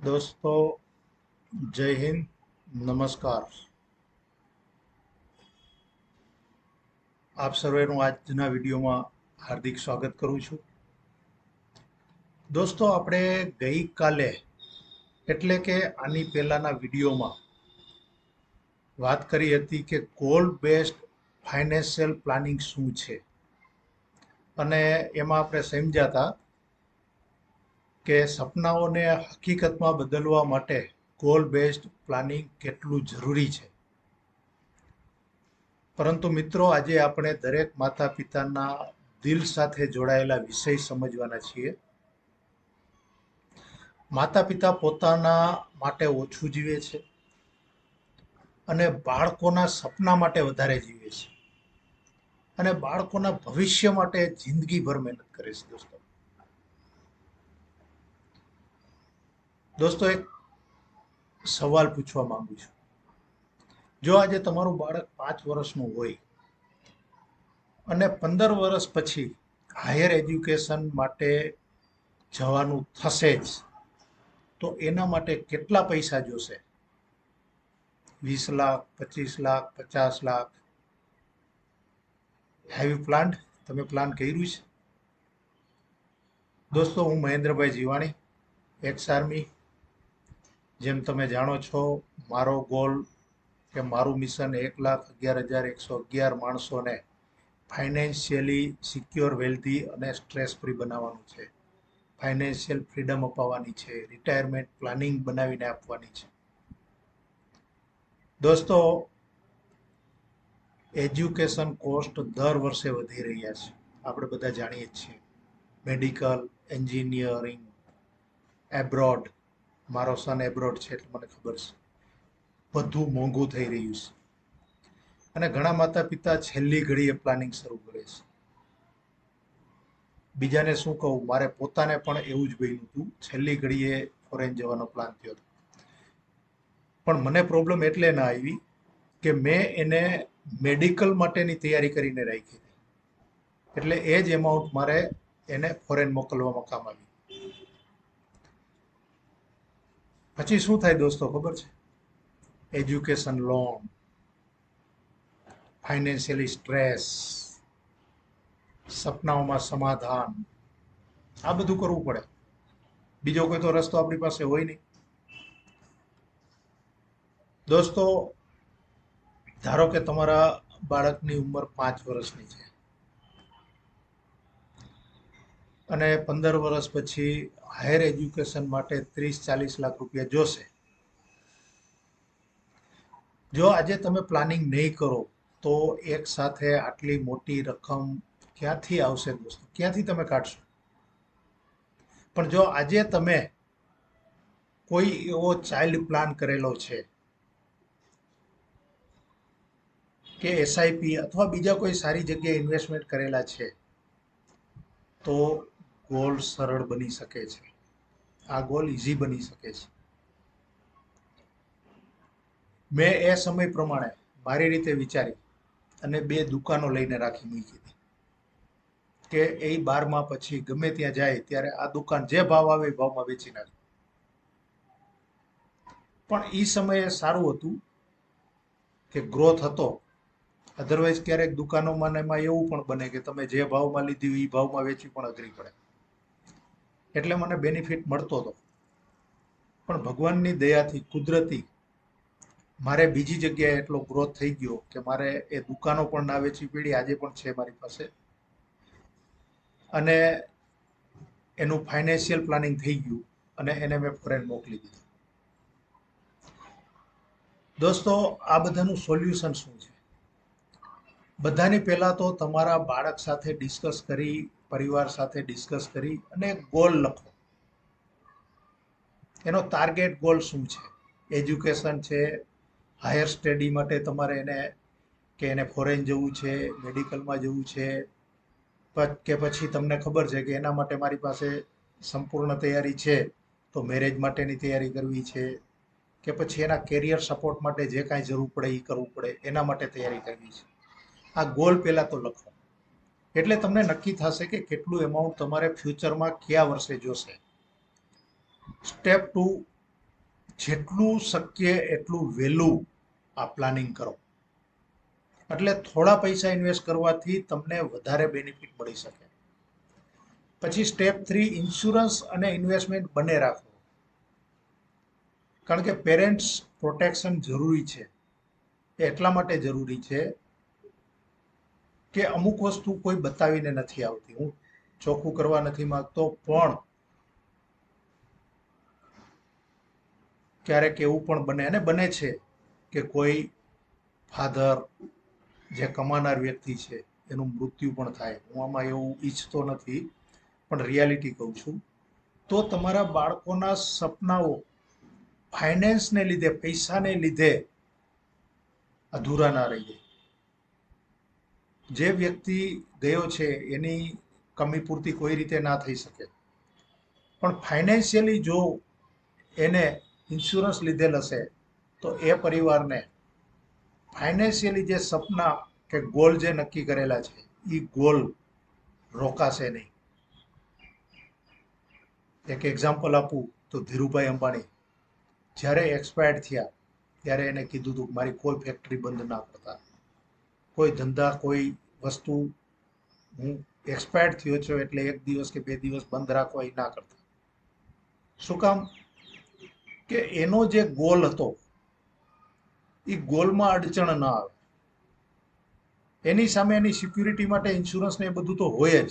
દોસ્તો, જય હિન્દ, નમસ્કાર. આપ સર્વેનું આજના વિડીયોમાં હાર્દિક સ્વાગત કરું છું. દોસ્તો, આપણે ગઈકાલે એટલે કે આની પહેલાના વિડીયોમાં વાત કરી હતી કે ગોલ બેઝડ ફાઇનાન્શિયલ પ્લાનિંગ શું છે, અને એમાં આપણે સમજ્યા હતા કે સપનાઓને હકીકતમાં બદલવા માટે ગોલ બેઝડ પ્લાનિંગ કેટલું જરૂરી છે. પરંતુ મિત્રો, આજે આપણે દરેક માતા પિતાના દિલ સાથે જોડાયેલા વિષય સમજવાના છીએ. માતા પિતા પોતાના માટે ઓછું જીવે છે અને બાળકોના સપના માટે વધારે જીવે છે, અને બાળકોના ભવિષ્ય માટે જિંદગીભર મહેનત કરે છે. દોસ્તો, એક સવાલ પૂછવા માંગુ છું. જો આજે તમારું બાળક 5 વર્ષનું હોય અને 15 વર્ષ પછી હાયર એજ્યુકેશન માટે જવાનું થશે જ, તો એના માટે કેટલા પૈસા જોશે? 20 lakh, 25 lakh, 50 lakh? Have you planned? તમે પ્લાન કર્યું છે? દોસ્તો, હું મહેન્દ્રભાઈ જીવાણી, એક્સ આર્મી. જેમ તમે જાણો છો, મારો ગોલ કે મારું મિશન 1,11,111 માણસોને ફાઇનાન્શિયલી સિક્યોર, વેલ્ધી અને સ્ટ્રેસ ફ્રી બનાવવાનું છે. ફાઇનાન્શિયલ ફ્રીડમ અપાવવાની છે. રિટાયરમેન્ટ પ્લાનિંગ બનાવીને આપવાની છે. દોસ્તો, એજ્યુકેશન કોસ્ટ દર વર્ષે વધી રહ્યા છે. આપણે બધા જાણીએ જ છીએ. Medical, engineering, abroad. મારો સન એબ્રોડ છે એટલે મને ખબર છે. બધું મોંઘું થઈ રહ્યું છે, અને ઘણા માતા પિતા છેલ્લી ઘડીએ પ્લાનિંગ શરૂ કરે છે. બીજાને શું કહું, મારે પોતાને પણ એવું જ બન્યું હતું. છેલ્લી ઘડીએ ફોરેન જવાનો પ્લાન થયો હતો, પણ મને પ્રોબ્લેમ એટલે ના આવી કે મેં એને મેડિકલ માટેની તૈયારી કરીને રાખી હતી. એટલે એ જ એમાઉન્ટ મારે એને ફોરેન મોકલવામાં કામ આવી. પછી શું થાય દોસ્તો, ખબર છે? એજ્યુકેશન લોન, ફાઇનાન્શિયલી સ્ટ્રેસ, સપનાઓમાં સમાધાન, આ બધું કરવું પડે. બીજો કોઈ તો રસ્તો આપણી પાસે હોય નહીં. દોસ્તો, ધારો કે તમારા બાળકની ઉંમર 5 વર્ષની છે અને 15 વર્ષ પછી હાયર એજ્યુકેશન માટે 30-40 લાખ રૂપિયા જોશે. જો આજે તમે પ્લાનિંગ નહીં કરો તો એક સાથે આટલી મોટી રકમ ક્યાંથી આવશે દોસ્તો? ક્યાંથી તમે કાઢશો? પણ જો આજે તમે કોઈ એવો ચાઇલ્ડ પ્લાન કરેલો છે કે એસઆઈપી અથવા બીજા કોઈ સારી જગ્યાએ ઇન્વેસ્ટમેન્ટ કરેલા છે, તો ગોલ સરળ બની શકે છે. આ ગોલ ઇઝી બની શકે છે. મેં એ સમય પ્રમાણે મારી રીતે વિચારી અને 2 દુકાનો લઈને રાખી મૂકી હતી કે એ 12મા પછી ગમે ત્યાં જાય ત્યારે આ દુકાન જે ભાવ આવે એ ભાવમાં વેચી નાખે. પણ એ સમયે સારું હતું કે ગ્રોથ હતો. અધરવાઇઝ ક્યારેક દુકાનોમાં એમાં એવું પણ બને કે તમે જે ભાવમાં લીધી એ ભાવમાં વેચવી પણ અઘરી પડે. એટલે મને બેનિફિટ મળતો હતો. પણ ભગવાનની દયાથી, કુદરતી, મારે બીજી જગ્યાએ એટલો ગ્રોથ થઈ ગયો કે મારે એ દુકાનો પણ ના વેચવી પડી. આજે પણ છે મારી પાસે, અને એનું ફાઇનાન્શિયલ પ્લાનિંગ થઈ ગયું અને એને મેં ફોરેન મોકલી દીધું. દોસ્તો, આ બધાનું સોલ્યુશન શું છે? બધાની પહેલા તો તમારા બાળક સાથે ડિસ્કસ કરી, પરિવાર સાથે ડિસ્કસ કરી અને ગોલ લખો. એનો ટાર્ગેટ ગોલ શું છે? એજ્યુકેશન છે, હાયર સ્ટડી માટે તમારે એને કે એને ફોરેન જવું છે, મેડિકલમાં જવું છે, કે પછી તમને ખબર છે કે એના માટે મારી પાસે સંપૂર્ણ તૈયારી છે, તો મેરેજ માટેની તૈયારી કરવી છે, કે પછી એના કેરિયર સપોર્ટ માટે જે કાંઈ જરૂર પડે એ કરવું પડે, એના માટે તૈયારી કરવી છે. આ ગોલ પહેલા તો લખો. એટલે તમને નક્કી થશે કે કેટલું એમાઉન્ટ તમારે ફ્યુચરમાં કયા વર્ષે જોશે. સ્ટેપ 2, જેટલું શક્ય એટલું વહેલું આ પ્લાનિંગ કરો, એટલે થોડા પૈસા ઇન્વેસ્ટ કરવાથી તમને વધારે બેનિફિટ મળી શકે. પછી સ્ટેપ 3, ઇન્સ્યોરન્સ અને ઇન્વેસ્ટમેન્ટ બંને રાખો. કારણ કે પેરેન્ટ્સ પ્રોટેક્શન જરૂરી છે. એટલા માટે જરૂરી છે કે અમુક વસ્તુ કોઈ બતાવીને નથી આવતી. હું ચોખ્ખું કરવા નથી માંગતો, પણ ક્યારેક એવું પણ બને, અને બને છે, કે કોઈ ફાધર જે કમાનાર વ્યક્તિ છે એનું મૃત્યુ પણ થાય. હું આમાં એવું ઈચ્છતો નથી, પણ રિયાલિટી કહું છું. તો તમારા બાળકોના સપનાઓ ફાઇનાન્સને લીધે, પૈસાને લીધે અધૂરા ના રહી જાય. જે વ્યક્તિ ગયો છે એની કમી પૂર્તિ કોઈ રીતે ના થઈ શકે, પણ ફાઇનાન્શિયલી જો એને ઇન્સ્યોરન્સ લીધેલ હશે તો એ પરિવારને ફાઇનાન્શિયલી જે સપના કે ગોલ જે નક્કી કરેલા છે એ ગોલ રોકાશે નહીં. એક એક્ઝામ્પલ આપું તો ધીરુભાઈ અંબાણી જ્યારે એક્સપાયર્ડ થયા ત્યારે એને કીધું હતું કે મારી કોઈ ફેક્ટરી બંધ ના કરતા, કોઈ ધંધા, કોઈ વસ્તુ, હું એક્સપાયર્ડ થયો છું એટલે 1 દિવસ કે 2 દિવસ બંધ રાખવા એ ના કરતા. શું કામ? કે એનો જે ગોલ હતો એ ગોલમાં અડચણ ન આવે. એની સામે એની સિક્યુરિટી માટે ઇન્સ્યોરન્સ ને એ બધું તો હોય જ,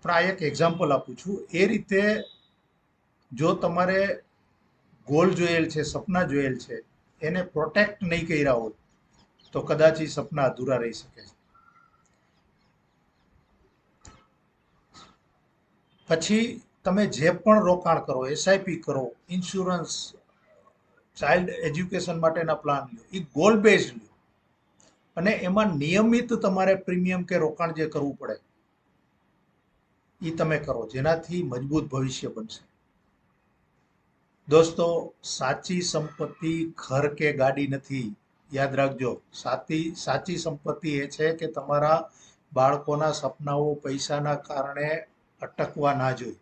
પણ આ એક એક્ઝામ્પલ આપું છું. એ રીતે જો તમારે ગોલ જોયેલ છે, સપના જોયેલ છે, એને પ્રોટેક્ટ નહીં કર્યા હોય તો કદાચ એ સપના અધૂરા રહી શકે છે. પછી તમે જે પણ રોકાણ કરો, એસઆઈપી કરો, ઇન્સ્યોરન્સ, ચાઇલ્ડ એજ્યુકેશન માટેના પ્લાન લો, એ ગોલ બેઝડ લો, અને એમાં નિયમિત તમારે પ્રીમિયમ કે રોકાણ જે કરવું પડે એ તમે કરો, જેનાથી મજબૂત ભવિષ્ય બનશે. દોસ્તો, સાચી સંપત્તિ ઘર કે ગાડી નથી. યાદ રાખજો, સાચી સંપત્તિ એ છે કે તમારા બાળકોના સપનાઓ પૈસાના કારણે અટકવા ના જોઈએ.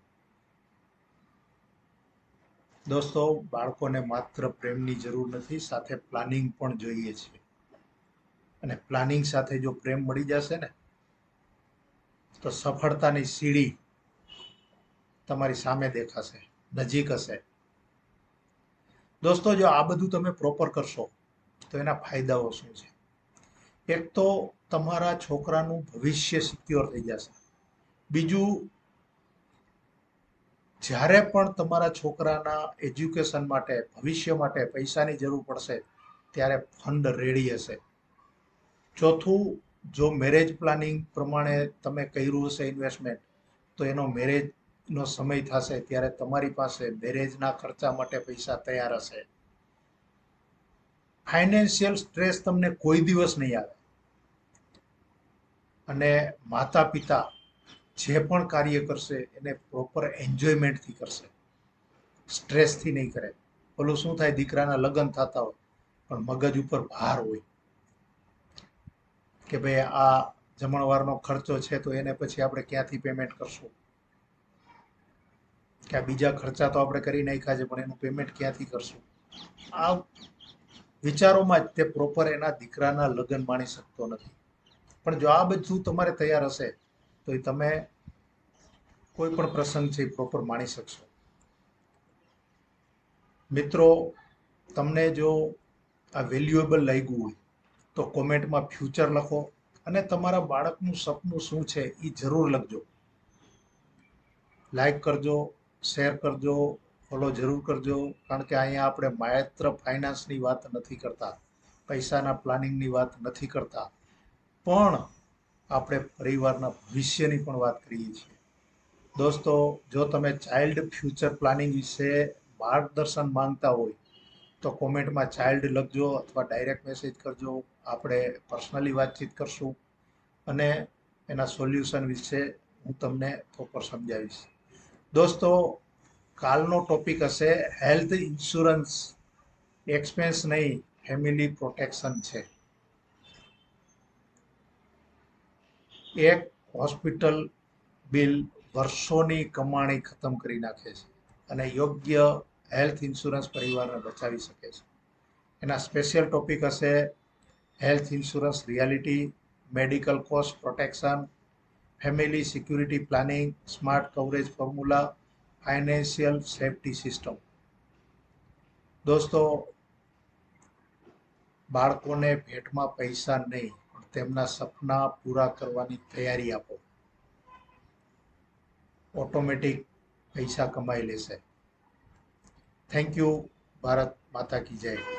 દોસ્તો, બાળકોને માત્ર પ્રેમની જરૂર નથી, સાથે પ્લાનિંગ પણ જોઈએ છે. અને પ્લાનિંગ સાથે જો પ્રેમ મળી જશે ને તો સફળતાની સીડી તમારી સામે દેખાશે, નજીક હશે. દોસ્તો, જો આ બધું તમે પ્રોપર કરશો તો એના ફાયદાઓ શું છે? એક તો તમારા છોકરાનું ભવિષ્ય સિક્યોર થઈ જશે. બીજું, જ્યારે પણ તમારા છોકરાના એજ્યુકેશન માટે, ભવિષ્ય માટે પૈસાની જરૂર પડશે ત્યારે ફંડ રેડી હશે. ચોથું, જો મેરેજ પ્લાનિંગ પ્રમાણે તમે કર્યું હશે ઇન્વેસ્ટમેન્ટ, તો એનો મેરેજનો સમય થશે ત્યારે તમારી પાસે મેરેજના ખર્ચા માટે પૈસા તૈયાર હશે. ફાઇનાન્શિયલ સ્ટ્રેસ તમને કોઈ દિવસ નહીં આવે. અને માતા પિતા જે પણ કાર્ય કરશે એને પ્રોપર એન્જોયમેન્ટથી કરશે, સ્ટ્રેસથી નહીં કરે. ઓલું શું થાય, દીકરાના લગ્ન થતા હોય પણ મગજ ઉપર ભાર હોય કે ભાઈ આ જમણવારનો ખર્ચો છે તો એને પછી આપણે ક્યાંથી પેમેન્ટ કરશું, કે આ બીજા ખર્ચા તો આપણે કરી નાખ્યા છે પણ એનું પેમેન્ટ ક્યાંથી કરશું. આ વિચારોમાં જ તે પ્રોપર એના દીકરાના લગ્ન માણી શકતો નથી. પણ જો આ બધું તમારે તૈયાર હશે તો એ તમે કોઈ પણ પ્રસંગ છે એ પ્રોપર માણી શકશો. મિત્રો, તમને જો આ વેલ્યુએબલ લાગ્યું હોય તો કોમેન્ટમાં ફ્યુચર લખો, અને તમારા બાળકનું સપનું શું છે એ જરૂર લખજો. લાઈક કરજો, શેર કરજો, ફોલો જરૂર કરજો. કારણ કે અહીંયા આપણે માત્ર ફાઇનાન્સની વાત નથી કરતા, પૈસાના પ્લાનિંગની વાત નથી કરતા, પણ આપણે પરિવારના ભવિષ્યની પણ વાત કરીએ છીએ. દોસ્તો, જો તમે ચાઇલ્ડ ફ્યુચર પ્લાનિંગ વિશે માર્ગદર્શન માંગતા હોય તો કોમેન્ટમાં ચાઇલ્ડ લખજો અથવા ડાયરેક્ટ મેસેજ કરજો. આપણે પર્સનલી વાતચીત કરશું અને એના સોલ્યુશન વિશે હું તમને પ્રોપર સમજાવીશ. દોસ્તો, કાલનો ટોપિક હશે હેલ્થ ઇન્સ્યોરન્સ. એક્સપેન્સ નહીં, ફેમિલી પ્રોટેક્શન છે. એક હોસ્પિટલ બિલ વર્ષોની કમાણી ખતમ કરી નાખે છે, અને યોગ્ય હેલ્થ ઇન્સ્યોરન્સ પરિવારને બચાવી શકે છે. એના સ્પેશિયલ ટોપિક હશે health insurance reality, medical cost protection, family security planning, smart coverage formula, financial safety system. દોસ્તો, બાળકોને ભેટમાં પૈસા નહીં પણ તેમના સપના પૂરા કરવાની તૈયારી આપો. ઓટોમેટિક પૈસા કમાઈ લેશે. Thank you. ભારત માતા કી જય.